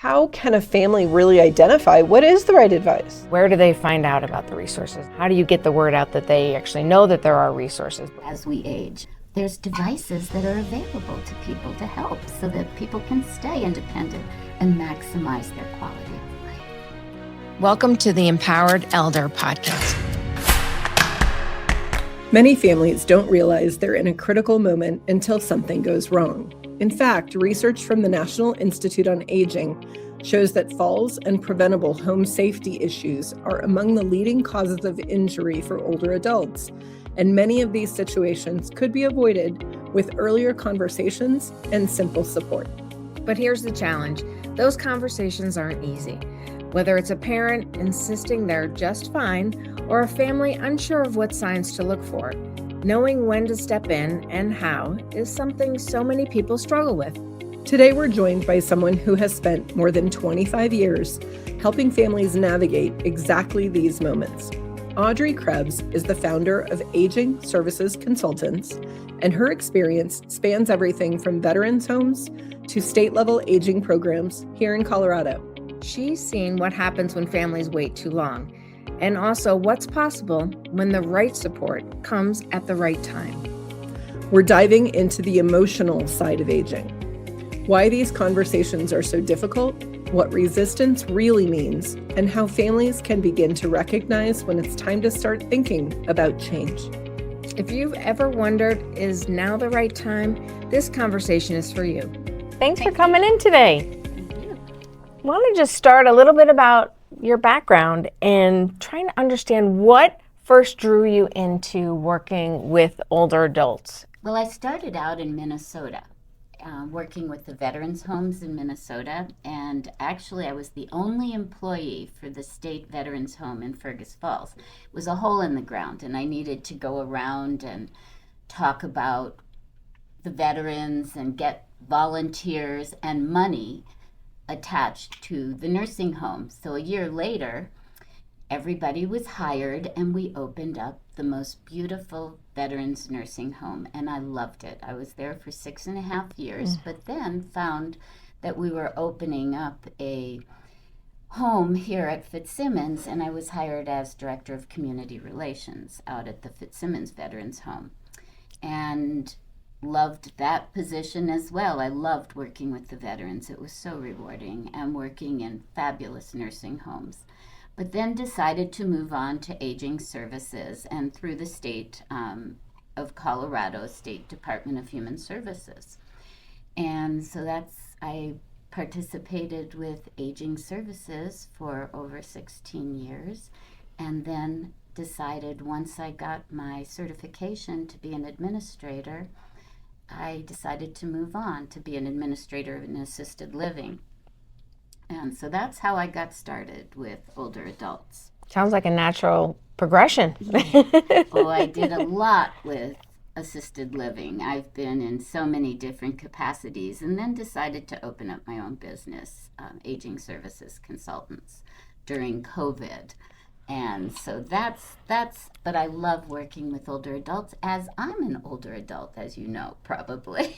How can a family really identify what is the right advice? Where do they find out about the resources? How do you get the word out that they actually know that there are resources? As we age, there's devices that are available to people to help so that people can stay independent and maximize their quality of life. Welcome to the Empowered Elder Podcast. Many families don't realize they're in a critical moment until something goes wrong. In fact, research from the National Institute on Aging shows that falls and preventable home safety issues are among the leading causes of injury for older adults, and many of these situations could be avoided with earlier conversations and simple support. But here's the challenge. Those conversations aren't easy. Whether it's a parent insisting they're just fine or a family unsure of what signs to look for, knowing when to step in and how is something so many people struggle with. Today, we're joined by someone who has spent more than 25 years helping families navigate exactly these moments. Audrey Krebs is the founder of Aging Services Consultants, and her experience spans everything from veterans homes to state-level aging programs here in Colorado. She's seen what happens when families wait too long, and also what's possible when the right support comes at the right time. We're diving into the emotional side of aging, why these conversations are so difficult, what resistance really means, and how families can begin to recognize when it's time to start thinking about change. If you've ever wondered, is now the right time? This conversation is for you. Thanks for coming in today. I want to just start a little bit about your background and trying to understand what first drew you into working with older adults. Well, I started out in Minnesota, working with the veterans homes in Minnesota, and actually I was the only employee for the state veterans home in Fergus Falls. It was a hole in the ground, and I needed to go around and talk about the veterans and get volunteers and money attached to the nursing home. So a year later, everybody was hired and we opened up the most beautiful veterans nursing home, and I loved it. I was there for 6.5 years, but then found that we were opening up a home here at Fitzsimmons, and I was hired as Director of Community Relations out at the Fitzsimmons Veterans Home, and loved that position as well. I loved working with the veterans. It was so rewarding, and working in fabulous nursing homes. But then decided to move on to aging services, and through the state of Colorado State Department of Human Services. And so I participated with aging services for over 16 years, and then decided once I got my certification to be an administrator, I decided to move on to be an administrator in assisted living. And so that's how I got started with older adults. Sounds like a natural progression. Oh, I did a lot with assisted living. I've been in so many different capacities, and then decided to open up my own business, Aging Services Consultants, during COVID. And so but I love working with older adults, as I'm an older adult, as you know, probably.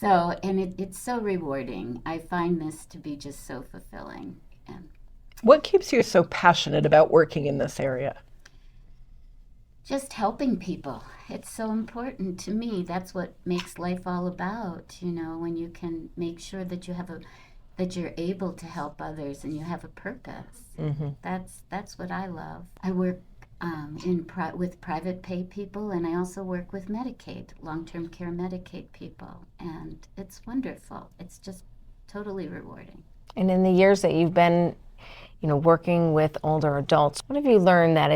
And it's so rewarding. I find this to be just so fulfilling. And What keeps you so passionate about working in this area? just helping people. It's so important to me. That's what makes life all about, when you can make sure that that you're able to help others and you have a purpose. Mm-hmm. That's what I love. I work with private pay people, and I also work with Medicaid, long-term care Medicaid people, and it's wonderful. It's just totally rewarding. And in the years that you've been, working with older adults, what have you learned that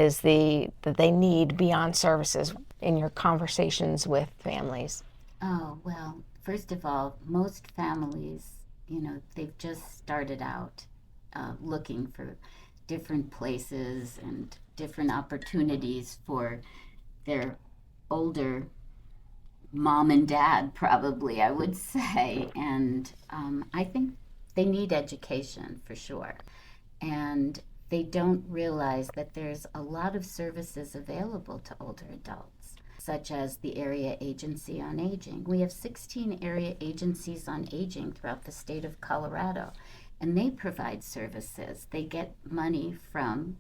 they need beyond services in your conversations with families? Oh, well, first of all, most families, they've just started out looking for different places and different opportunities for their older mom and dad, probably, I would say. And I think they need education for sure. And they don't realize that there's a lot of services available to older adults. such as the Area Agency on Aging. We have 16 area agencies on aging throughout the state of Colorado, and they provide services. They get money from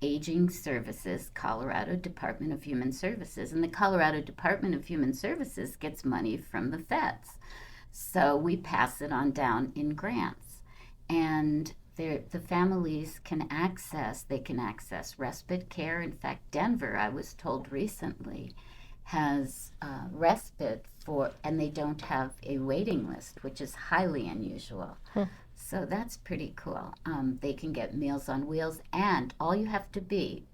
Aging Services, Colorado Department of Human Services, and the Colorado Department of Human Services gets money from the feds. So we pass it on down in grants. And the families can access respite care. In fact, Denver, I was told recently, has respite and they don't have a waiting list, which is highly unusual. So that's pretty cool. They can get Meals on Wheels, and all you have to be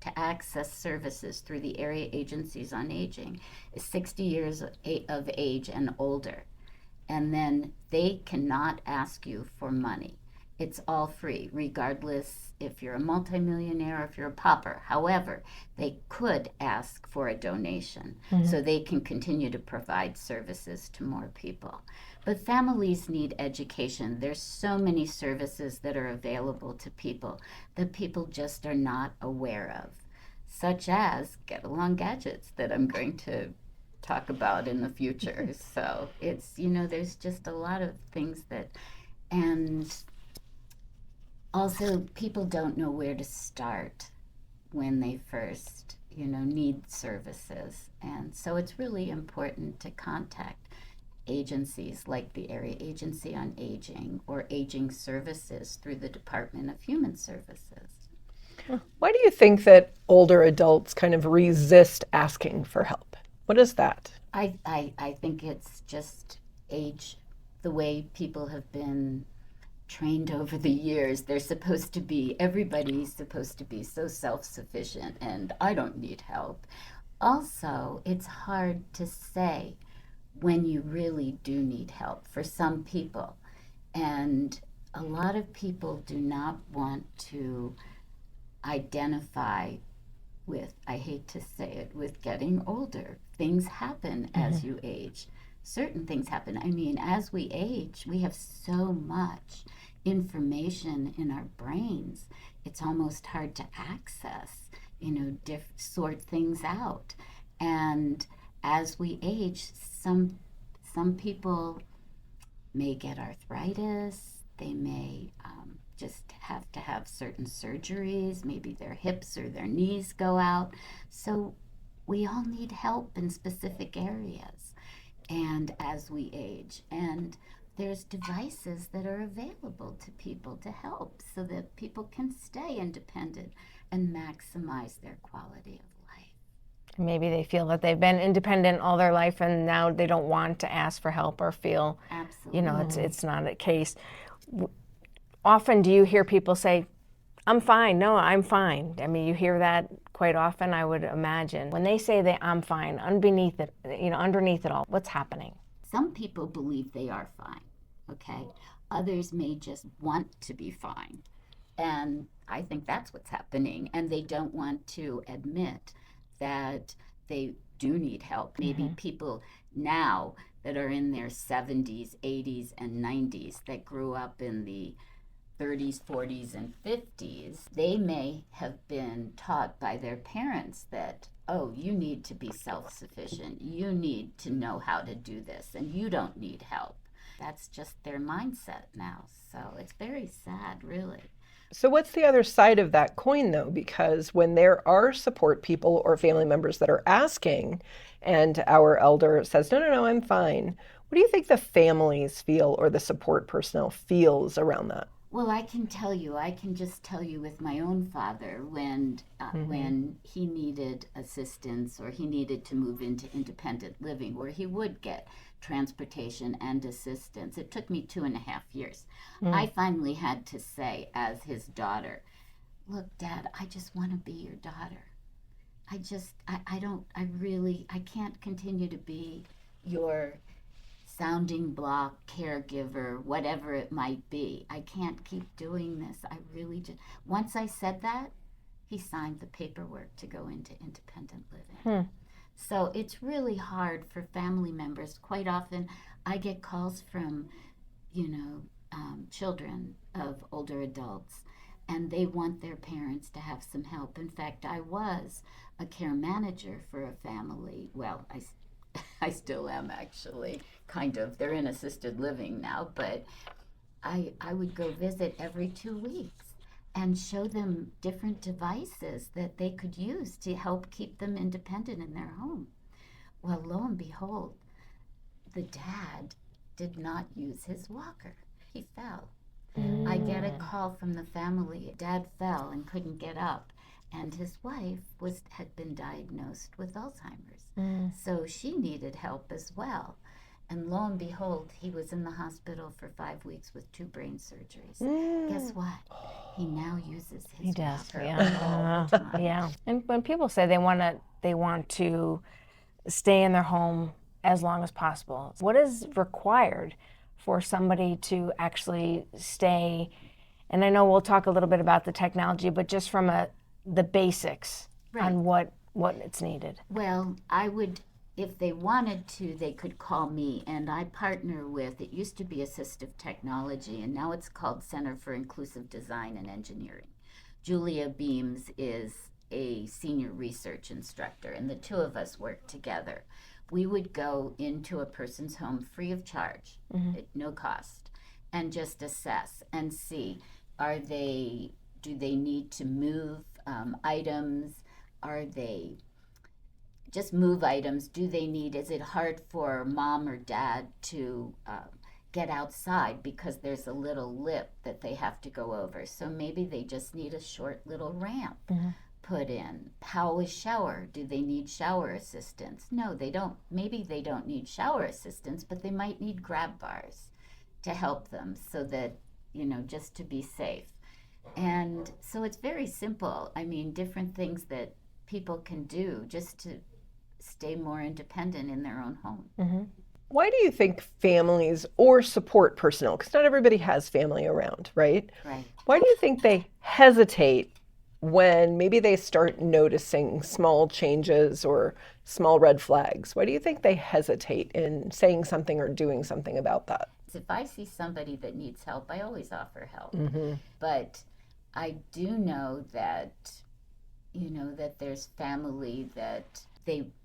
to access services through the area agencies on aging is 60 years of age and older. And then they cannot ask you for money. It's all free, regardless if you're a multimillionaire or if you're a pauper. However, they could ask for a donation so they can continue to provide services to more people. But families need education. There's so many services that are available to people that people just are not aware of, such as Get Along Gadgets that I'm going to talk about in the future. So it's, there's just a lot of things and also people don't know where to start when they first, need services. And so it's really important to contact agencies like the Area Agency on Aging or Aging Services through the Department of Human Services. Why do you think that older adults kind of resist asking for help? What is that? I think it's just age, the way people have been trained over the years. Everybody's supposed to be so self-sufficient, and I don't need help. Also, it's hard to say when you really do need help for some people. And a lot of people do not want to identify with, I hate to say it, with getting older. Things happen as you age. Certain things happen. I mean, as we age, we have so much information in our brains. It's almost hard to access, sort things out. And as we age, some people may get arthritis. They may just have to have certain surgeries. Maybe their hips or their knees go out. So we all need help in specific areas. And as we age, and there's devices that are available to people to help so that people can stay independent and maximize their quality of life. Maybe they feel that they've been independent all their life and now they don't want to ask for help or feel, Absolutely. it's not a case. Often do you hear people say, I'm fine, no, I'm fine. I mean, you hear that quite often, I would imagine. When they say that I'm fine, underneath it all, what's happening? Some people believe they are fine, okay? Others may just want to be fine. And I think that's what's happening. And they don't want to admit that they do need help. Maybe people now that are in their 70s, 80s, and 90s that grew up in the 30s, 40s, and 50s, they may have been taught by their parents that, oh, you need to be self-sufficient. You need to know how to do this, and you don't need help. That's just their mindset now. So it's very sad, really. So what's the other side of that coin, though? Because when there are support people or family members that are asking, and our elder says, no, I'm fine, what do you think the families feel or the support personnel feels around that? Well, I can just tell you with my own father when he needed assistance or he needed to move into independent living where he would get transportation and assistance. It took me 2.5 years. I finally had to say as his daughter, look, Dad, I just want to be your daughter. I can't continue to be your sounding block, caregiver, whatever it might be. I can't keep doing this. Once I said that, he signed the paperwork to go into independent living. So it's really hard for family members. Quite often, I get calls from, children of older adults, and they want their parents to have some help. In fact, I was a care manager for a family. Well, I still am, actually, kind of. They're in assisted living now, but I would go visit every 2 weeks and show them different devices that they could use to help keep them independent in their home. Well, lo and behold, the dad did not use his walker. He fell. I get a call from the family. Dad fell and couldn't get up, and his wife had been diagnosed with Alzheimer's. So she needed help as well. And lo and behold, he was in the hospital for 5 weeks with 2 brain surgeries. Guess what? He now uses his walker all the time. Yeah. And when people say they want to stay in their home as long as possible, what is required for somebody to actually stay? And I know we'll talk a little bit about the technology, but just from the basics on what it's needed. Well, I would, if they wanted to, they could call me, and I partner with, it used to be Assistive Technology, and now it's called Center for Inclusive Design and Engineering. Julia Beams is a senior research instructor, and the two of us work together. We would go into a person's home free of charge, at no cost, and just assess and see, do they need to move items? Are they just move items? Is it hard for mom or dad to get outside because there's a little lip that they have to go over? So maybe they just need a short little ramp put in. How is shower? Do they need shower assistance? No, they don't. Maybe they don't need shower assistance, but they might need grab bars to help them so that, just to be safe. And so it's very simple. I mean, different things that people can do just to stay more independent in their own home. Why do you think families or support personnel, because not everybody has family around, right? Right. Why do you think they hesitate when maybe they start noticing small changes or small red flags? Why do you think they hesitate in saying something or doing something about that? If I see somebody that needs help, I always offer help. But I do know that, that there's family that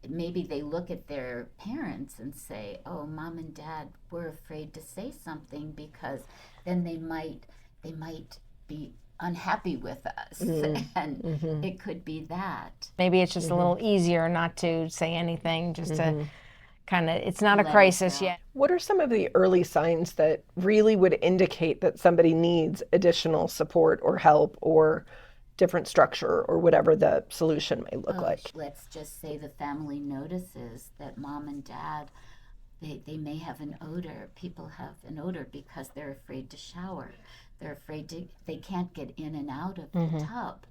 maybe they look at their parents and say, oh, mom and dad were afraid to say something because then they might be unhappy with us. And it could be that. Maybe it's just a little easier not to say anything, just to kind of, it's not a crisis yet. What are some of the early signs that really would indicate that somebody needs additional support or help or different structure or whatever the solution may look like? Let's just say the family notices that mom and dad, they may have an odor. People have an odor because they're afraid to shower. They're afraid they can't get in and out of the tub,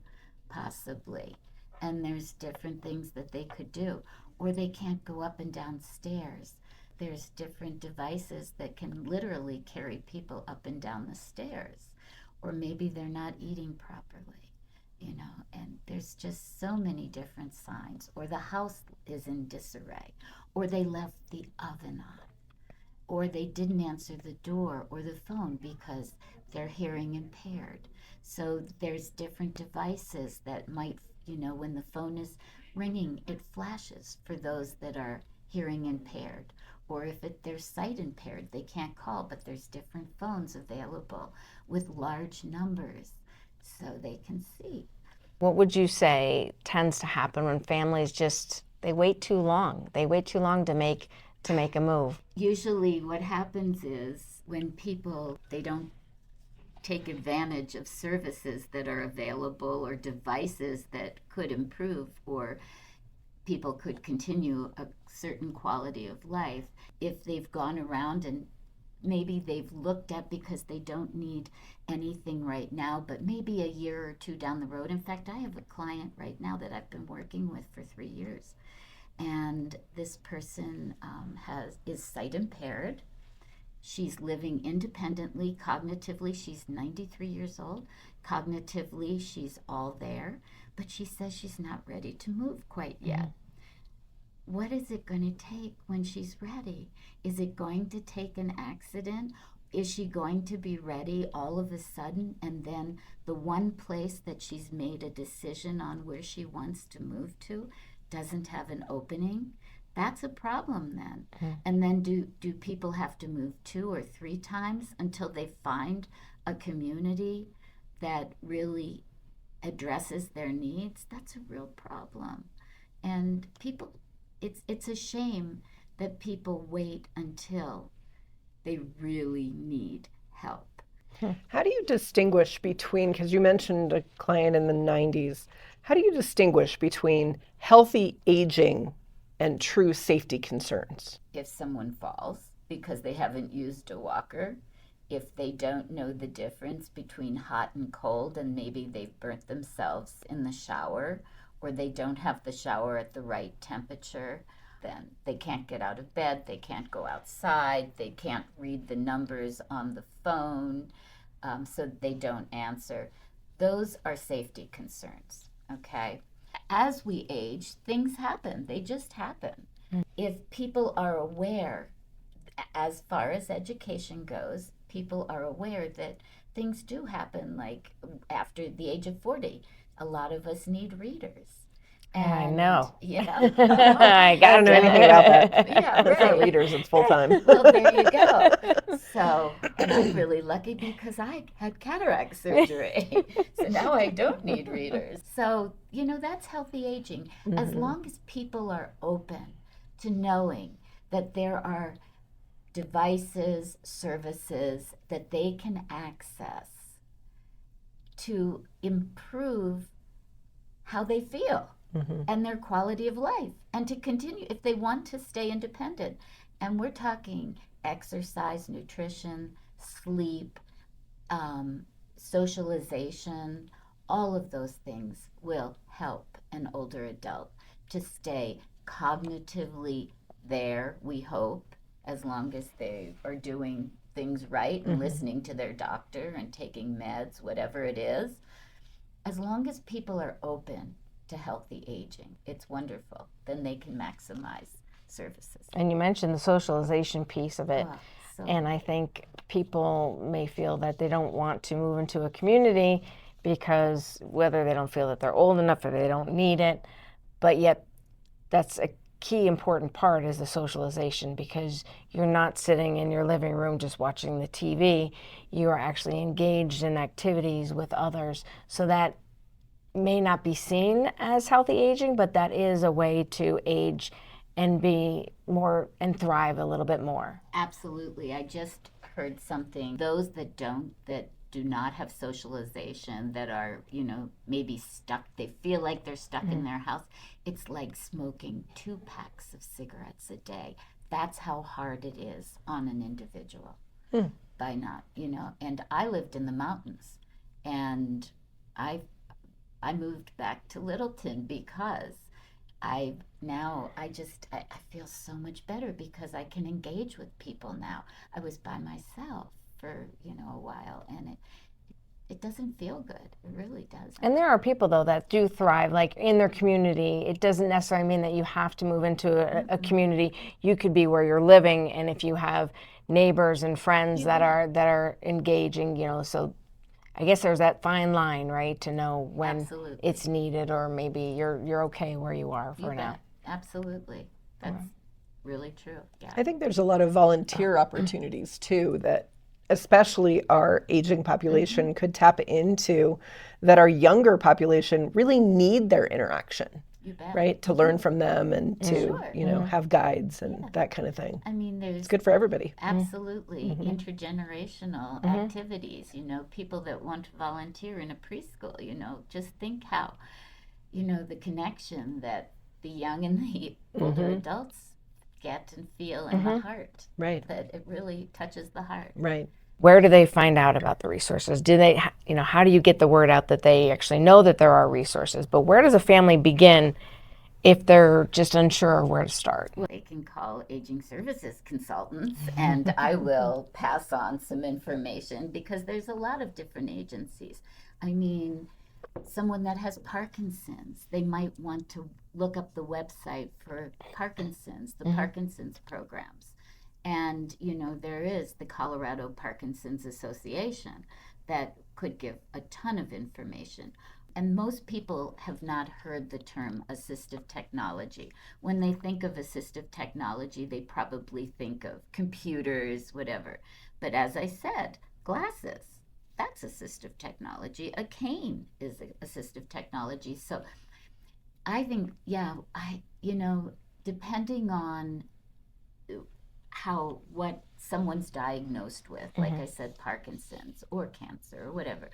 possibly. And there's different things that they could do. Or they can't go up and down stairs. There's different devices that can literally carry people up and down the stairs. Or maybe they're not eating properly, and there's just so many different signs. Or the house is in disarray. Or they left the oven on. Or they didn't answer the door or the phone because they're hearing impaired. So there's different devices that might, when the phone is ringing, it flashes for those that are hearing impaired. Or if they're sight impaired, they can't call, but there's different phones available with large numbers so they can see. What would you say tends to happen when families they wait too long? They wait too long to make a move. Usually what happens is when people, they don't take advantage of services that are available or devices that could improve or people could continue a certain quality of life. If they've gone around and maybe they've looked at because they don't need anything right now, but maybe a year or two down the road. In fact, I have a client right now that I've been working with for 3 years. And this person is sight impaired. She's living independently. Cognitively, she's 93 years old. Cognitively, she's all there. But she says she's not ready to move quite yet. What is it going to take when she's ready? Is it going to take an accident? is she going to be ready all of a sudden? And then the one place that she's made a decision on where she wants to move to doesn't have an opening. That's a problem then. And then do people have to move 2 or 3 times until they find a community that really addresses their needs? That's a real problem. And people, it's a shame that people wait until they really need help. How do you distinguish between, because you mentioned a client in the 90s, how do you distinguish between healthy aging and true safety concerns? If someone falls because they haven't used a walker, if they don't know the difference between hot and cold, and maybe they've burnt themselves in the shower, or they don't have the shower at the right temperature, then they can't get out of bed, they can't go outside, they can't read the numbers on the phone, so they don't answer. Those are safety concerns, okay? As we age, things happen. They just happen. If people are aware, as far as education goes, people are aware that things do happen, like after the age of 40. A lot of us need readers. And, I know. You know. I don't know anything about that. Yeah, Those aren't right. readers, it's full time. Well, there you go. So, and I'm really lucky because I had cataract surgery. So now I don't need readers. So, that's healthy aging. As long as people are open to knowing that there are devices, services that they can access to improve how they feel and their quality of life, and to continue if they want to stay independent. And we're talking exercise, nutrition, sleep, socialization, all of those things will help an older adult to stay cognitively there, we hope, as long as they are doing things right and listening to their doctor and taking meds, whatever it is. As long as people are open to healthy aging, it's wonderful. Then they can maximize services. And you mentioned the socialization piece of it. And I think people may feel that they don't want to move into a community because whether they don't feel that they're old enough or they don't need it, but yet that's a key important part is the socialization, because you're not sitting in your living room just watching the TV. You are actually engaged in activities with others. So that may not be seen as healthy aging, but that is a way to age and be more and thrive a little bit more. Absolutely. I just heard something. Those that do not have socialization, that are, maybe stuck, they feel like they're stuck in their house. It's like smoking 2 packs of cigarettes a day. That's how hard it is on an individual by not, and I lived in the mountains, and I moved back to Littleton because I feel so much better because I can engage with people now. I was by myself for, a while, and it doesn't feel good. It really doesn't. And there are people, though, that do thrive, like in their community. It doesn't necessarily mean that you have to move into a community. You could be where you're living, and if you have neighbors and friends that are engaging, so I guess there's that fine line, right, to know when it's needed, or maybe you're okay where you are for now. Absolutely. That's really true. Yeah. I think there's a lot of volunteer opportunities too that especially our aging population could tap into, that our younger population really need their interaction. You bet. Right? To learn from them and to, have guides and that kind of thing. I mean, it's good for everybody. Absolutely. Intergenerational activities, people that want to volunteer in a preschool, just think how, the connection that the young and the older adults get and feel in the heart. Right. That it really touches the heart. Right. Where do they find out about the resources? Do they, how do you get the word out that they actually know that there are resources? But where does a family begin if they're just unsure where to start? Well, they can call aging services consultants, and I will pass on some information, because there's a lot of different agencies. I mean, someone that has Parkinson's, they might want to look up the website for Parkinson's, the Parkinson's programs. And, there is the Colorado Parkinson's Association that could give a ton of information. And most people have not heard the term assistive technology. When they think of assistive technology, they probably think of computers, whatever. But as I said, glasses, that's assistive technology. A cane is assistive technology. So I think, depending on what someone's diagnosed with, like I said, Parkinson's or cancer or whatever,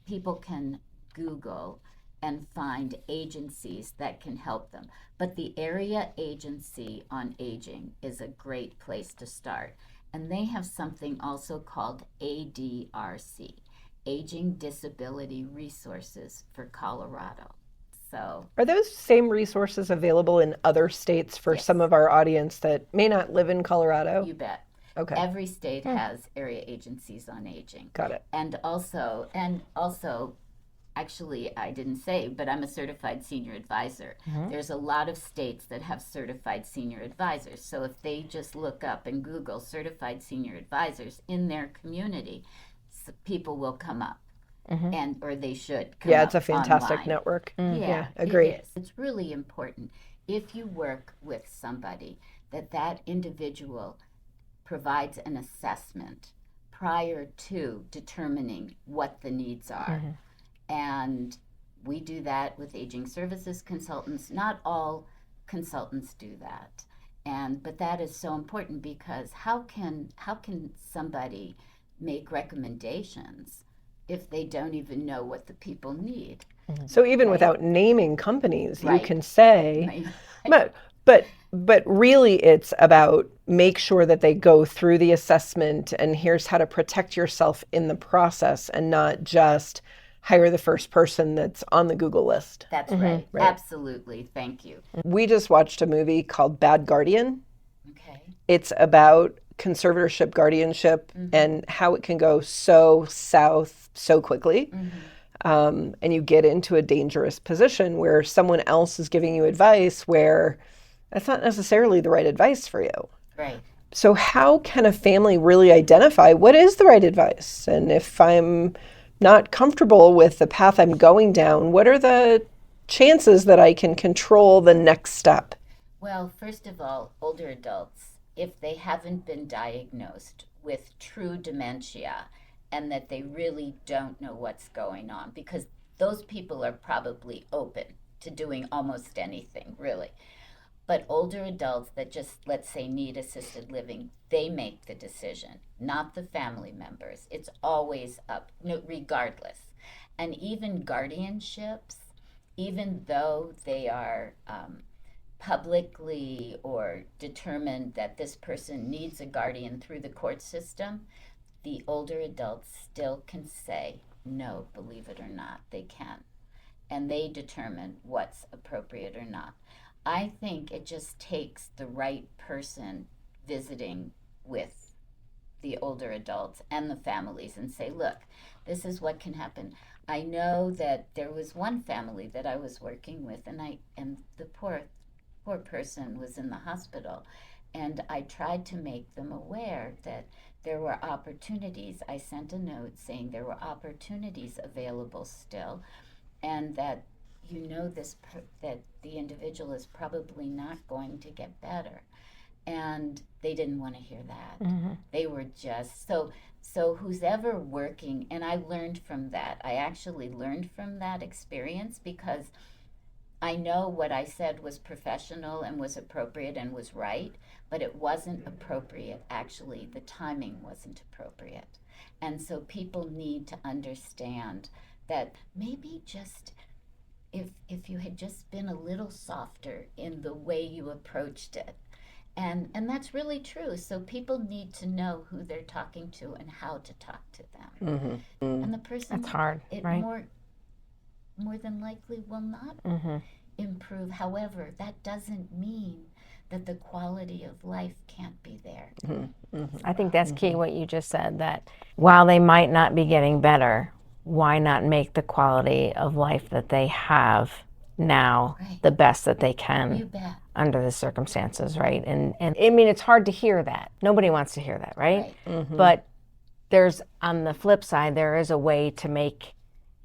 people can Google and find agencies that can help them. But the Area Agency on Aging is a great place to start. And they have something also called ADRC, Aging Disability Resources for Colorado. So, are those same resources available in other states for some of our audience that may not live in Colorado? You bet. Okay. Every state has area agencies on aging. Got it. And also, actually, I didn't say, but I'm a certified senior advisor. There's a lot of states that have certified senior advisors. So if they just look up and Google certified senior advisors in their community, people will come up. Or they should come up. Yeah, it's a fantastic online. network. Yeah, agree. It is. It's really important if you work with somebody that individual provides an assessment prior to determining what the needs are. And we do that with aging services consultants. Not all consultants do that. But that is so important, because how can somebody make recommendations if they don't even know what the people need? So even without naming companies, you Right. can say, but really it's about make sure that they go through the assessment and here's how to protect yourself in the process, and not just hire the first person that's on the Google list. That's right. Absolutely. Thank you. We just watched a movie called Bad Guardian. Okay. It's about conservatorship, guardianship, and how it can go so south so quickly. And you get into a dangerous position where someone else is giving you advice where that's not necessarily the right advice for you. Right. So how can a family really identify what is the right advice? And if I'm not comfortable with the path I'm going down, what are the chances that I can control the next step? Well, first of all, older adults, if they haven't been diagnosed with true dementia and that they really don't know what's going on, because those people are probably open to doing almost anything, really. But older adults that just, let's say, need assisted living, they make the decision, not the family members. It's always up, regardless. And even guardianships, even though they are publicly or determined that this person needs a guardian through the court system, the older adults still can say no, believe it or not, they can. And they determine what's appropriate or not. I think it just takes the right person visiting with the older adults and the families and say, look, this is what can happen. I know that there was one family that I was working with, and the poor person was in the hospital, and I tried to make them aware that there were opportunities. I sent a note saying there were opportunities available still, and that that the individual is probably not going to get better. And they didn't want to hear that. They were just, so who's ever working, and I learned from that. I actually learned from that experience, because I know what I said was professional and was appropriate and was right, but it wasn't appropriate. Actually, the timing wasn't appropriate. And so people need to understand that maybe just, if you had just been a little softer in the way you approached it. And that's really true. So people need to know who they're talking to and how to talk to them. And the person, That's hard, right? More than likely will not improve. However, that doesn't mean that the quality of life can't be there. I think that's key, what you just said, that while they might not be getting better, why not make the quality of life that they have now Right. the best that they can? You bet. under the circumstances, right? And I mean, it's hard to hear that. Nobody wants to hear that, right? But there's, on the flip side, there is a way to make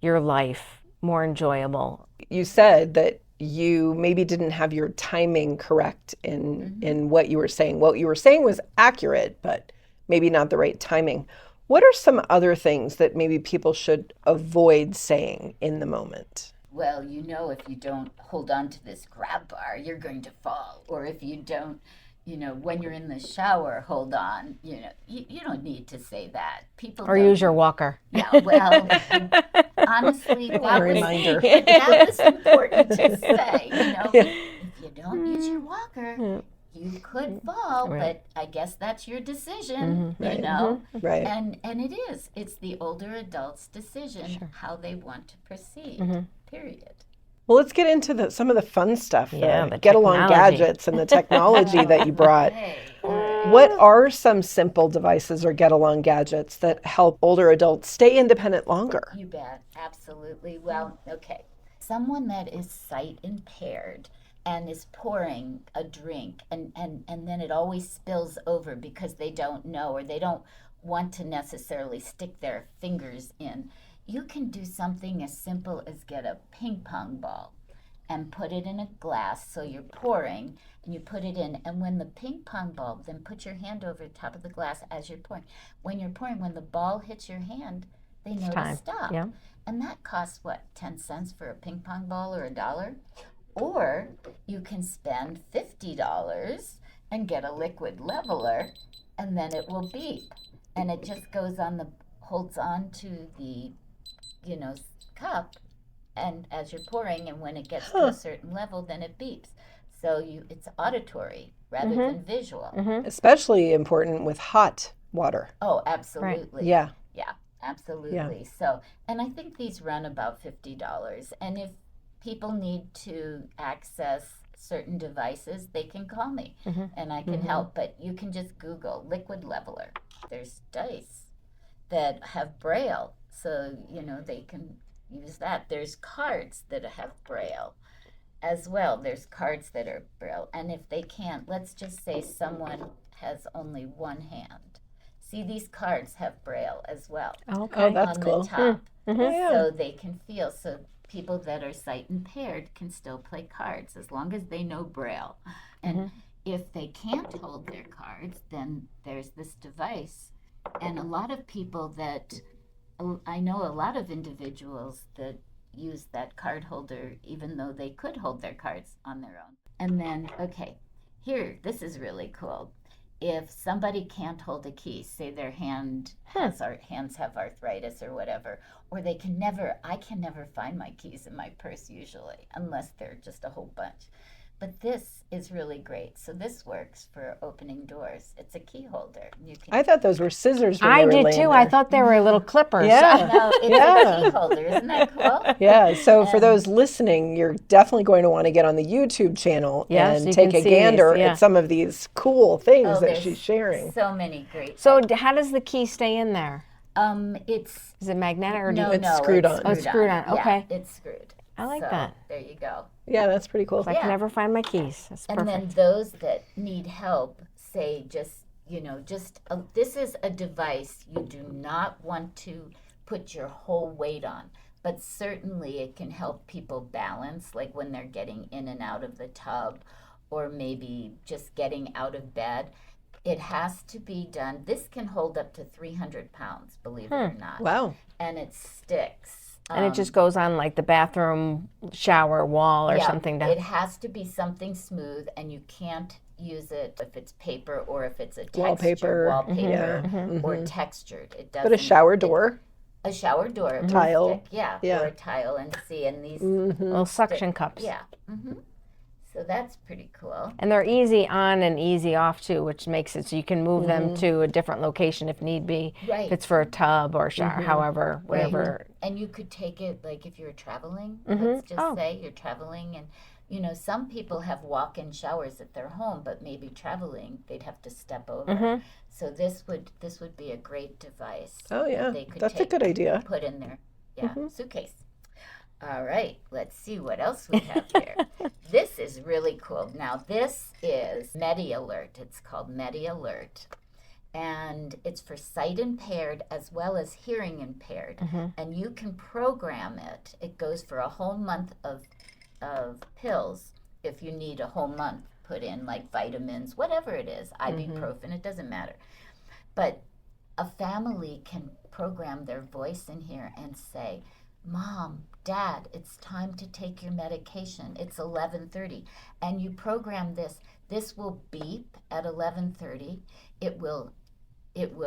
your life more enjoyable. You said that you maybe didn't have your timing correct in what you were saying. What you were saying was accurate, but maybe not the right timing. What are some other things that maybe people should avoid saying in the moment? Well, if you don't hold on to this grab bar, you're going to fall. Or if you don't, when you're in the shower, hold on. You don't need to say that. People Or use your walker. Yeah, well, honestly, that reminder. That was important to say. If you don't use your walker, you could fall, but I guess that's your decision, Right. And it is. It's the older adult's decision how they want to proceed, period. Well, let's get into some of the fun stuff, the get-along technology. gadgets and the technology that you brought. Hey, What are some simple devices or get-along gadgets that help older adults stay independent longer? you bet. Absolutely. Well, okay. Someone that is sight impaired and is pouring a drink and then it always spills over because they don't know or they don't want to necessarily stick their fingers in. You can do something as simple as get a ping pong ball and put it in a glass. So you're pouring and you put it in, and when the ping pong ball, then put your hand over the top of the glass as you're pouring. When you're pouring, when the ball hits your hand, they know to stop. Yeah. And that costs what, 10 cents for a ping pong ball or $1? Or you can spend $50 and get a liquid leveler, and then it will beep. And it just holds on to the, cup, and as you're pouring, and when it gets to a certain level, then it beeps. So it's auditory rather than visual. Especially important with hot water. Oh, absolutely. Right. Yeah. Yeah, absolutely. Yeah. So, and I think these run about $50. And if people need to access certain devices, they can call me and I can help. But you can just Google liquid leveler. There's dice that have Braille, so they can use that. There's cards that have Braille as well. There's cards that are Braille. And if they can't, let's just say someone has only one hand. See, these cards have Braille as well. Okay. Oh, that's on cool. the top, Yeah. so they can feel. So people that are sight impaired can still play cards as long as they know Braille. And if they can't hold their cards, then there's this device. And a lot of people I know a lot of individuals that use that card holder even though they could hold their cards on their own. And then, this is really cool. If somebody can't hold a key, say their hands have arthritis or whatever, or I can never find my keys in my purse usually, unless they're just a whole bunch. But this is really great. So this works for opening doors. It's a key holder. I thought those were scissors when I they were did laying too. there. I thought they were little clippers. Yeah. No, it's a key holder. Isn't that cool? Yeah, so for those listening, you're definitely going to want to get on the YouTube channel Yes, and you take can a see gander these, yeah. at some of these cool things that there's she's sharing. So many great. So how does the key stay in there? It's Is it magnetic or do no, you? It's screwed on. Oh, it's screwed on. Yeah, Okay. it's screwed. I like So, that. There you go. Yeah, that's pretty cool. I can never find my keys. That's And perfect. then those that need help, say this is a device you do not want to put your whole weight on, but certainly it can help people balance, like when they're getting in and out of the tub or maybe just getting out of bed. It has to be done. This can hold up to 300 pounds, believe it or not. Wow. And it sticks. And it just goes on like the bathroom shower wall or something. It has to be something smooth, and you can't use it if it's paper or if it's a Wallpaper. or textured. It doesn't. But a shower door. A shower door, a Tile. stick, or a tile, and these. little suction cups. Yeah. So that's pretty cool. And they're easy on and easy off too, which makes it so you can move them to a different location if need be. Right. If it's for a tub or shower, however, whatever. And you could take it like if you're traveling. Let's just say you're traveling, and some people have walk-in showers at their home, but maybe traveling they'd have to step over. So this would be a great device. Oh, yeah. They could That's a good idea. Put in their suitcase. All right, let's see what else we have here. This is really cool. Now, this is MediAlert. It's called MediAlert. And it's for sight impaired as well as hearing impaired. And you can program it. It goes for a whole month of pills if you need a whole month put in, like vitamins, whatever it is, ibuprofen, it doesn't matter. But a family can program their voice in here and say, Mom, Dad, it's time to take your medication. It's 11:30. And you program this. This will beep at 11:30. It will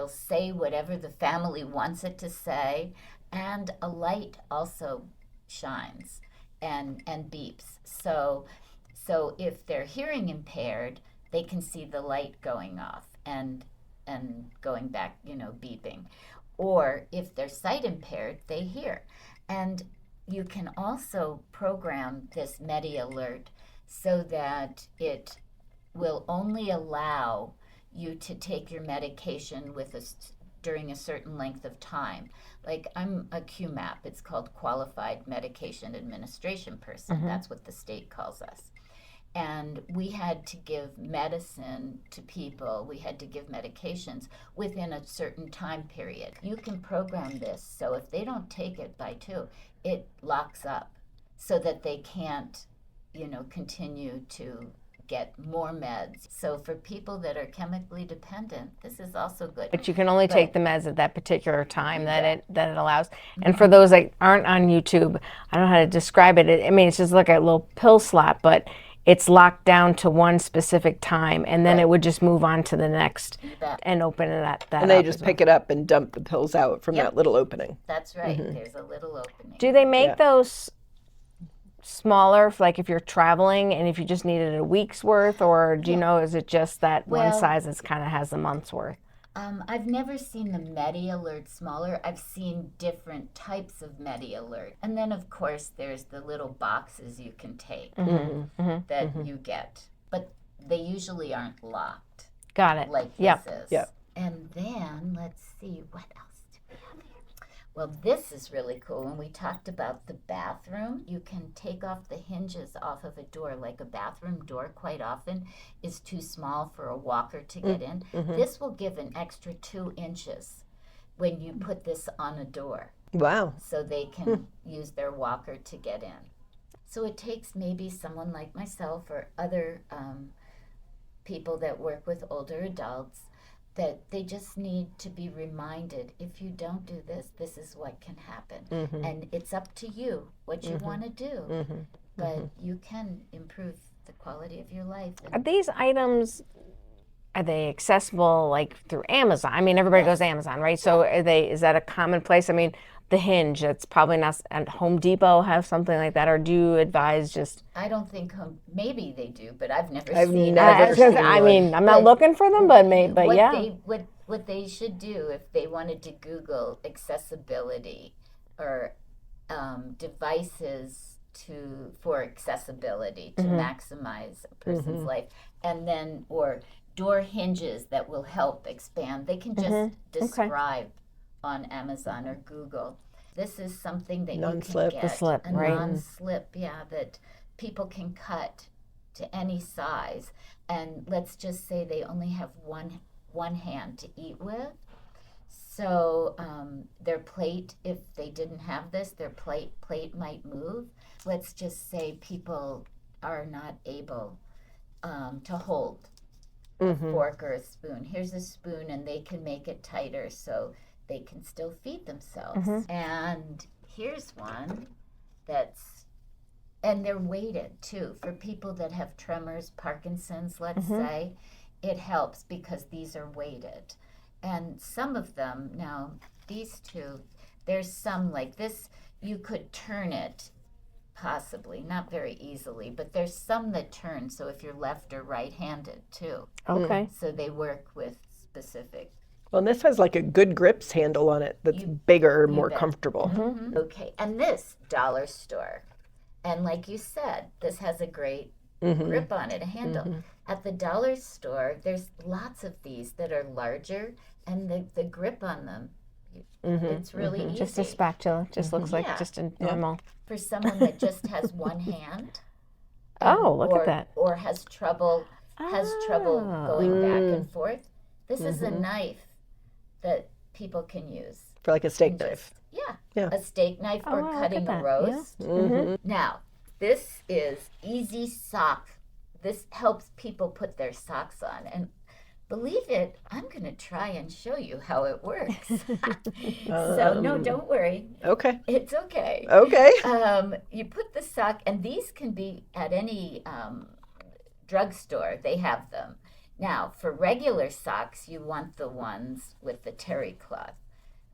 say whatever the family wants it to say. And a light also shines and beeps. So if they're hearing impaired, they can see the light going off and going back, beeping. Or if they're sight impaired, they hear. And you can also program this MediAlert so that it will only allow you to take your medication during a certain length of time. Like, I'm a QMAP, it's called Qualified Medication Administration Person. That's what the state calls us. And we had to give medicine to people, we had to give medications within a certain time period. You can program this so if they don't take it by 2, it locks up so that they can't, continue to get more meds. So for people that are chemically dependent, this is also good. But you can only take the meds at that particular time that it allows. And for those that aren't on YouTube, I don't know how to describe it. It's just like a little pill slot, but it's locked down to one specific time, and then it would just move on to the next and open that and they just pick it up and dump the pills out from that little opening. That's right. There's a little opening. Do they make those smaller, like if you're traveling and if you just needed a week's worth, or do you know, is it just that one size that kind of has a month's worth? I've never seen the MediAlert smaller. I've seen different types of MediAlert. And then, of course, there's the little boxes you can take that you get. But they usually aren't locked. Got it. Like this is. Yeah. And then, let's see, what else do we have here? Well, this is really cool. When we talked about the bathroom, you can take off the hinges off of a door. Like a bathroom door quite often is too small for a walker to get in. This will give an extra 2 inches when you put this on a door. Wow. So they can use their walker to get in. So it takes maybe someone like myself or other people that work with older adults that they just need to be reminded, if you don't do this, this is what can happen. And it's up to you what you want to do. But you can improve the quality of your life. Are these items, are they accessible like through Amazon? Everybody goes to Amazon, right? So is that a common place? The hinge, that's probably not, and Home Depot have something like that, or do you advise just? I don't think maybe they do, but I've never I've seen never it. seen I'm not looking for them, but What they should do if they wanted to Google accessibility or devices for accessibility to maximize a person's life, and then or door hinges that will help expand. They can just describe on Amazon or Google. This is something that non-slip, you can get. The slip, a right? Non-slip, that people can cut to any size. And let's just say they only have one hand to eat with. So their plate, if they didn't have this, their plate might move. Let's just say people are not able to hold a fork or a spoon. Here's a spoon, and they can make it tighter so they can still feed themselves. And here's one and they're weighted too. For people that have tremors, Parkinson's, let's say, it helps because these are weighted. And some of them, now these two, there's some like this, you could turn it possibly, not very easily, but there's some that turn, so if you're left or right-handed too. Okay. So they work with specific. Well, and this has like a good grips handle on it that's bigger, more comfortable. Okay, and this dollar store. And like you said, this has a great grip on it, a handle. At the dollar store, there's lots of these that are larger, and the grip on them, It's really easy. Just a spatula. Just looks like Yeah. just a normal. For someone that just has one hand. Oh, look or, at that. Or has trouble going back and forth. This is a knife that people can use. For like a steak knife. Yeah. A steak knife or wow, cutting look at a that. roast. Yeah. Now, this is easy sock. This helps people put their socks on. And believe it, I'm going to try and show you how it works. So, no, don't worry. Okay. It's okay. Okay. You put the sock, and these can be at any drugstore. They have them. Now, for regular socks, you want the ones with the terry cloth.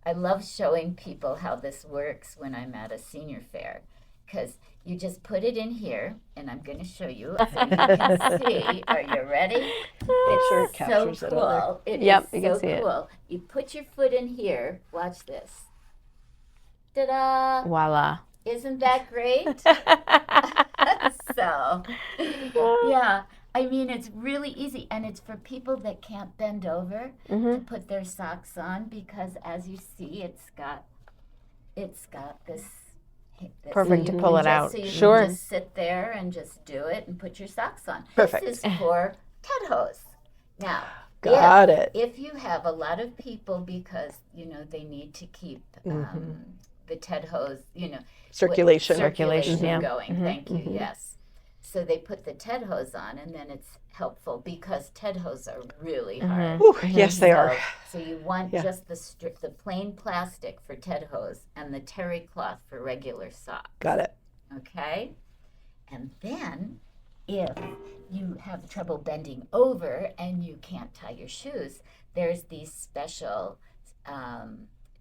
I love showing people how this works when I'm at a senior fair, because you just put it in here, and I'm going to show you so you can see. Are you ready? Sure it It's captures so it on there. cool. It Yep, is you can so see it. cool. You put your foot in here. Watch this. Ta-da! Voila. Isn't that great? So, yeah. I mean, it's really easy, and it's for people that can't bend over to put their socks on, because as you see, it's got this Perfect to pull it out. So you Sure. can just sit there and just do it and put your socks on. Perfect. This is for Ted hose. Now, Got it. if you have a lot of people, because they need to keep the Ted hose, Circulation. Circulation, yeah. going. Thank you. Yes. So they put the Ted hose on, and then it's helpful because Ted hose are really hard. Ooh, yes, they are. So you want just the plain plastic for Ted hose and the terry cloth for regular socks. Got it. Okay? And then if you have trouble bending over and you can't tie your shoes, there's these special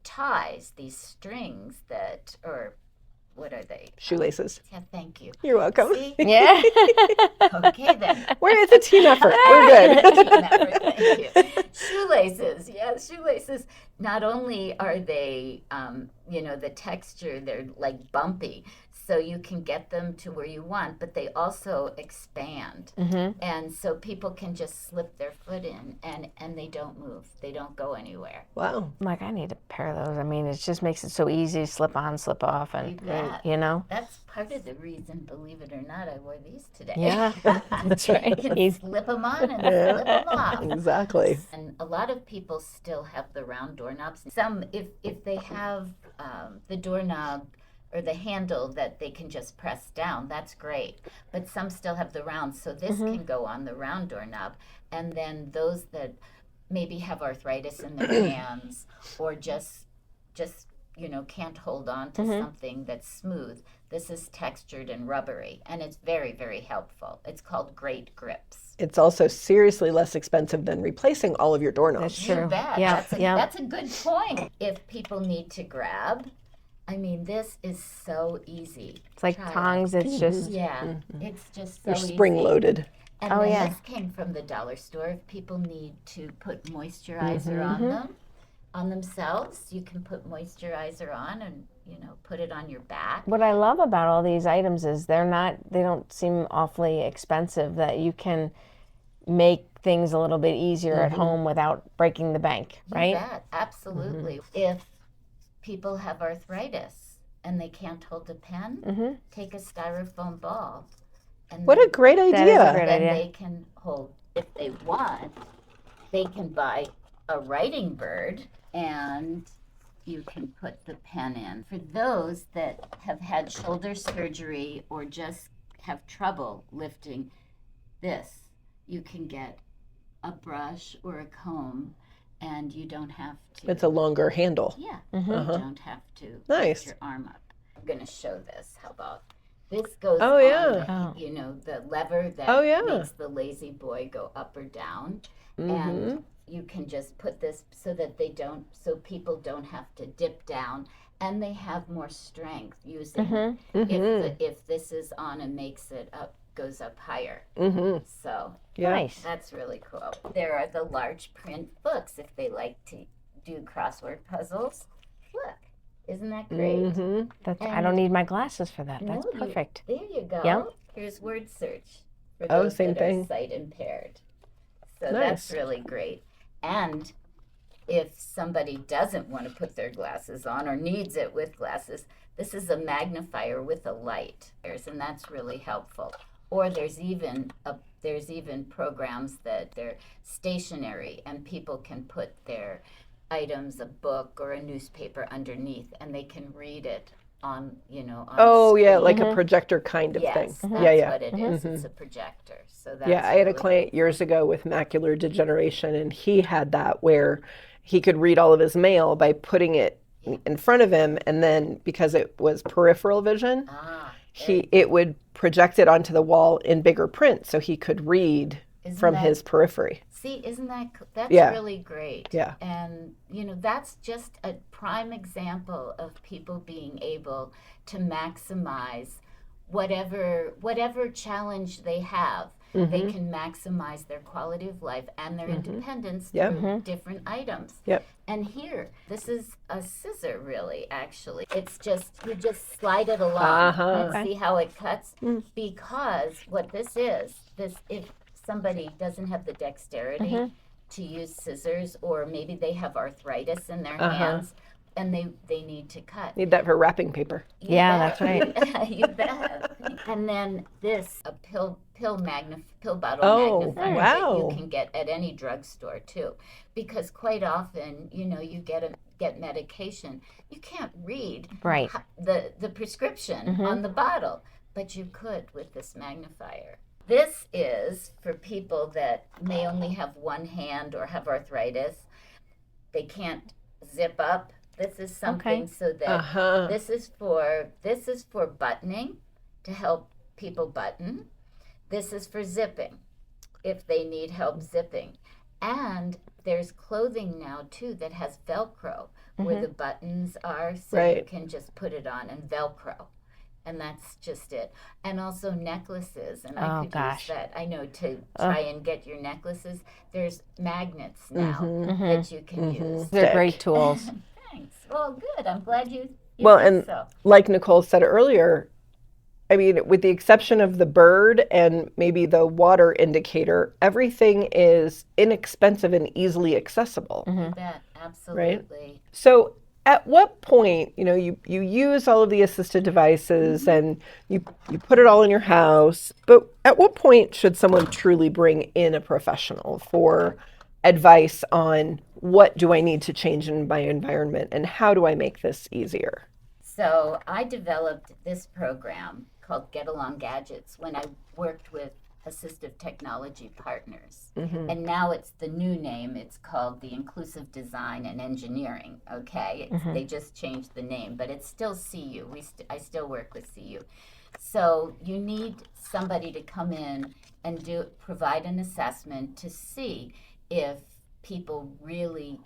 ties, these strings that, or what are they? Shoelaces. Yeah, thank you. You're welcome. See? Yeah. Okay then. It's a team effort. We're good. Team effort, thank you. Shoelaces, yes, shoelaces. Not only are they, the texture, they're like bumpy, so you can get them to where you want, but they also expand. And so people can just slip their foot in, and they don't move. They don't go anywhere. Wow. I'm like, I need a pair of those. I mean, it just makes it so easy to slip on, slip off, and You bet. That's part of the reason, believe it or not, I wore these today. Yeah, that's right. You can slip them on and slip them off. Exactly. And a lot of people still have the round doorknobs. Some, if they have the doorknob or the handle that they can just press down, that's great. But some still have the round, so this can go on the round doorknob. And then those that maybe have arthritis in their hands, or just can't hold on to something that's smooth, this is textured and rubbery, and it's very, very helpful. It's called Great Grips. It's also seriously less expensive than replacing all of your doorknobs. That's true. You bet. Yeah, That's a good point. If people need to grab, I mean, this is so easy. It's like Try it. tongs. It's just Yeah, it's just so They're easy. spring-loaded. And Oh, then yeah. this came from the dollar store. If people need to put moisturizer on them, on themselves, you can put moisturizer on and put it on your back. what I love about all these items is they don't seem awfully expensive. That you can make things a little bit easier at home without breaking the bank, right? You bet, absolutely. If people have arthritis and they can't hold a pen, take a styrofoam ball. And What a great That is a idea. great then idea. they can hold, if they want, they can buy a writing bird and you can put the pen in. For those that have had shoulder surgery or just have trouble lifting this, you can get a brush or a comb, and you don't have to. It's a longer handle. Yeah, you don't have to Nice. lift your arm up. I'm going to show this. How about this goes Oh, on, yeah. the lever that Oh, yeah. makes the lazy boy go up or down. And you can just put this so that so people don't have to dip down, and they have more strength using if this is on and makes it up, goes up higher. So Yeah. Nice. that's really cool. There are the large print books if they like to do crossword puzzles. Look, isn't that great? That's, I don't need my glasses for that. That's No, you- perfect. There you go. Yep. Here's word search for Oh, those same that thing. are sight impaired. So Nice. that's really great. And if somebody doesn't want to put their glasses on or needs it with glasses, this is a magnifier with a light, and that's really helpful. Or there's even programs that they're stationary and people can put their items, a book or a newspaper underneath, and they can read it on Oh, a yeah, screen. like a projector kind of thing. Yes, Yeah, yeah. what it is. It's a projector. So that's Yeah, I had a really client years ago with macular degeneration, and he had that where he could read all of his mail by putting it in front of him, and then because it was peripheral vision, it would project it onto the wall in bigger print so he could read from his periphery. See, that's Yeah. really great. Yeah. And, that's just a prime example of people being able to maximize whatever challenge they have. They can maximize their quality of life and their independence through different items. Yep. And here, this is a scissor, really, actually. It's just, you just slide it along and see how it cuts. Because what this is, if somebody doesn't have the dexterity to use scissors, or maybe they have arthritis in their hands, and they need to cut. Need that for wrapping paper. Yeah, that's right. You bet. And then a pill bottle magnifier that you can get at any drugstore too, because quite often you get medication, you can't read the prescription on the bottle, but you could with this magnifier. This is for people that may only have one hand or have arthritis. They can't zip up. This is something so that this is for buttoning, to help people button. This is for zipping, if they need help zipping. And there's clothing now too that has Velcro, where the buttons are, so you can just put it on and Velcro. And that's just it. And also necklaces. And I could use that, I know, to try and get your necklaces. There's magnets now that you can use. They're great tools. Thanks. Well, good. I'm glad you Well, think and so. like Nicole said earlier, I mean, with the exception of the bird and maybe the water indicator, everything is inexpensive and easily accessible. You bet. Absolutely. So at what point, you use all of the assisted devices and you put it all in your house, but at what point should someone truly bring in a professional for advice on what do I need to change in my environment and how do I make this easier? So I developed this program called Get Along Gadgets when I worked with assistive technology partners. And now it's the new name. It's called the Inclusive Design and Engineering. Okay, they just changed the name, but it's still CU. I still work with CU. So you need somebody to come in and provide an assessment to see if people really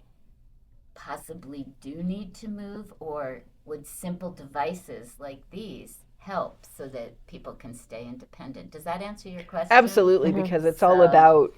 possibly do need to move, or would simple devices like these help so that people can stay independent. Does that answer your question? Absolutely, because it's all about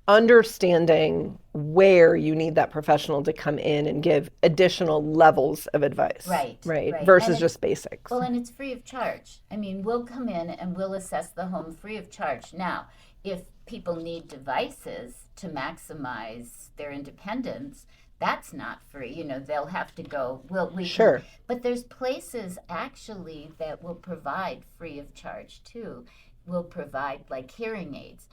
understanding where you need that professional to come in and give additional levels of advice. Right. Versus just basics. Well, and it's free of charge. I mean, we'll come in and we'll assess the home free of charge. Now, if people need devices to maximize their independence, that's not free. They'll have to go. Sure. But there's places actually that will provide free of charge too. Will provide like hearing aids.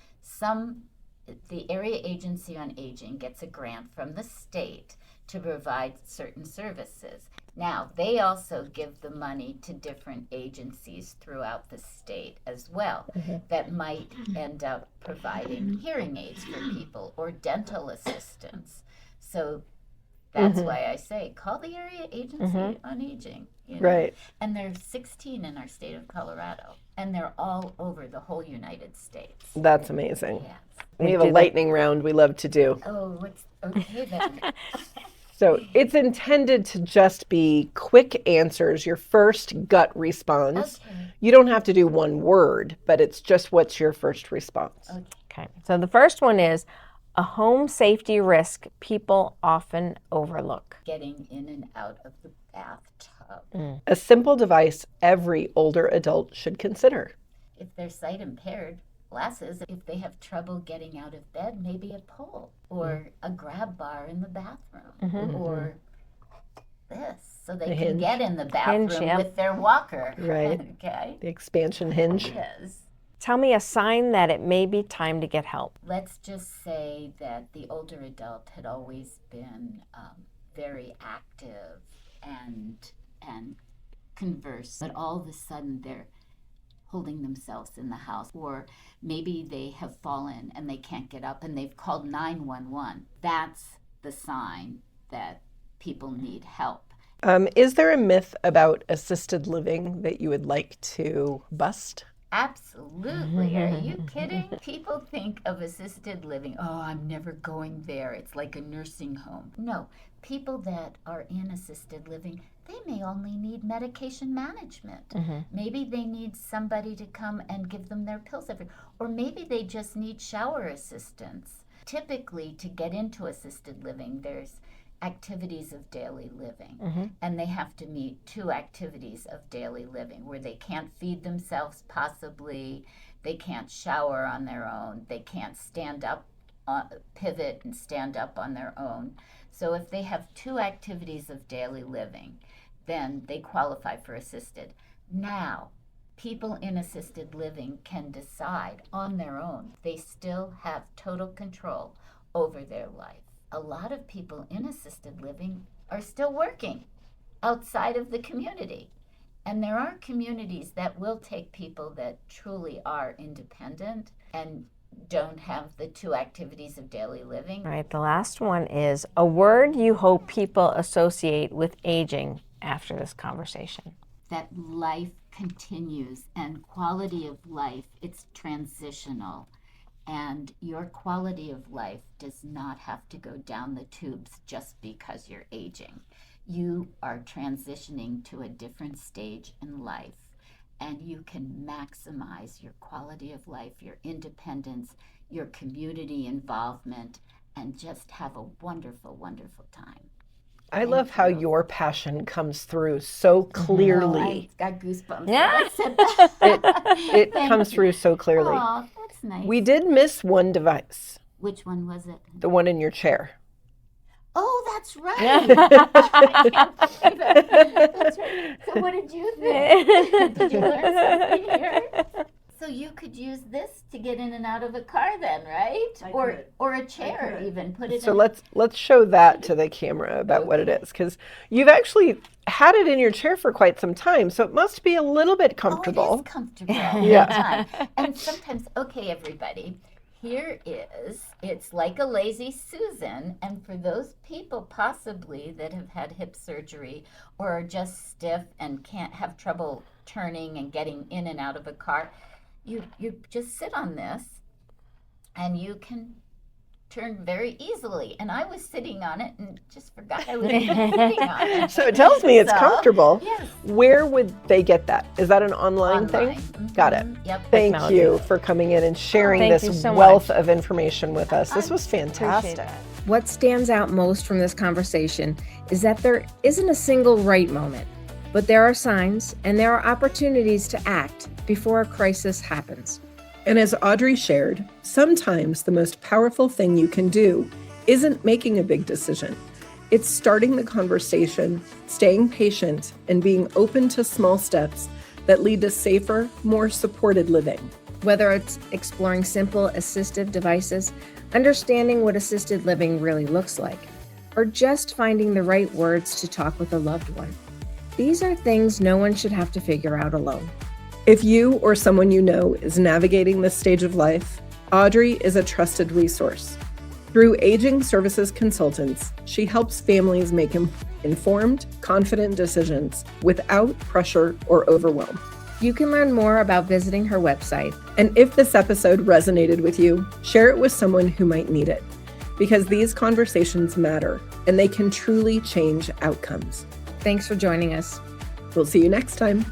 The Area Agency on Aging gets a grant from the state to provide certain services. Now, they also give the money to different agencies throughout the state as well that might end up providing hearing aids for people or dental assistance. So that's why I say call the Area Agency on Aging. Right. And there's 16 in our state of Colorado, and they're all over the whole United States. That's amazing. Yes. We have a lightning round we love to do. Oh, okay then. So it's intended to just be quick answers, your first gut response. Okay. You don't have to do one word, but it's just what's your first response. Okay. So the first one is a home safety risk people often overlook. Getting in and out of the bathtub. A simple device every older adult should consider. If they're sight impaired, glasses. If they have trouble getting out of bed, maybe a pole or a grab bar in the bathroom or this, so they can get in the bathroom with their walker. Right. Okay. The expansion hinge. Yes. Tell me a sign that it may be time to get help. Let's just say that the older adult had always been very active and converse, but all of a sudden they're holding themselves in the house, or maybe they have fallen and they can't get up and they've called 911. That's the sign that people need help. Is there a myth about assisted living that you would like to bust? Absolutely. Are you kidding? People think of assisted living, oh, I'm never going there. It's like a nursing home. No, people that are in assisted living, they may only need medication management. Maybe they need somebody to come and give them their pills or maybe they just need shower assistance. Typically, to get into assisted living, there's activities of daily living, and they have to meet 2 activities of daily living where they can't feed themselves, possibly they can't shower on their own, they can't stand up, pivot and stand up on their own. So if they have 2 activities of daily living, then they qualify for assisted. Now, people in assisted living can decide on their own. They still have total control over their life. A lot of people in assisted living are still working outside of the community. And there are communities that will take people that truly are independent and don't have the 2 activities of daily living. All right, the last one is a word you hope people associate with aging after this conversation. That life continues and quality of life, it's transitional. And your quality of life does not have to go down the tubes just because you're aging. You are transitioning to a different stage in life, and you can maximize your quality of life, your independence, your community involvement, and just have a wonderful, wonderful time. I love how your passion comes through so clearly. I got goosebumps. Yeah. When I said that. It comes through so clearly. Oh, that's nice. We did miss one device, Which one was it? the one in your chair. Oh, that's right. I can't believe it. That's right. So what did you think? Did you learn something here? So you could use this to get in and out of a car then, right? Or a chair even. Put it So in. let's show that to the camera about what it is, because you've actually had it in your chair for quite some time, so it must be a little bit comfortable. Oh, it is comfortable. Yeah. And sometimes, okay, everybody, here it's like a lazy Susan, and for those people possibly that have had hip surgery or are just stiff and can't have trouble turning and getting in and out of a car, you just sit on this and you can turn very easily. And I was sitting on it and just forgot I was sitting on it. So it tells me it's comfortable. Yes. Where would they get that? Is that an online thing? Mhm. Got it. Yep. Thank you for coming in and sharing Thank this you so wealth much. of information with us. This was fantastic. What stands out most from this conversation is that there isn't a single right moment, but there are signs and there are opportunities to act before a crisis happens. And as Audrey shared, sometimes the most powerful thing you can do isn't making a big decision. It's starting the conversation, staying patient, and being open to small steps that lead to safer, more supported living. Whether it's exploring simple assistive devices, understanding what assisted living really looks like, or just finding the right words to talk with a loved one. These are things no one should have to figure out alone. If you or someone you know is navigating this stage of life, Audrey is a trusted resource. Through Aging Services Consultants, she helps families make informed, confident decisions without pressure or overwhelm. You can learn more about visiting her website. And if this episode resonated with you, share it with someone who might need it, because these conversations matter and they can truly change outcomes. Thanks for joining us. We'll see you next time.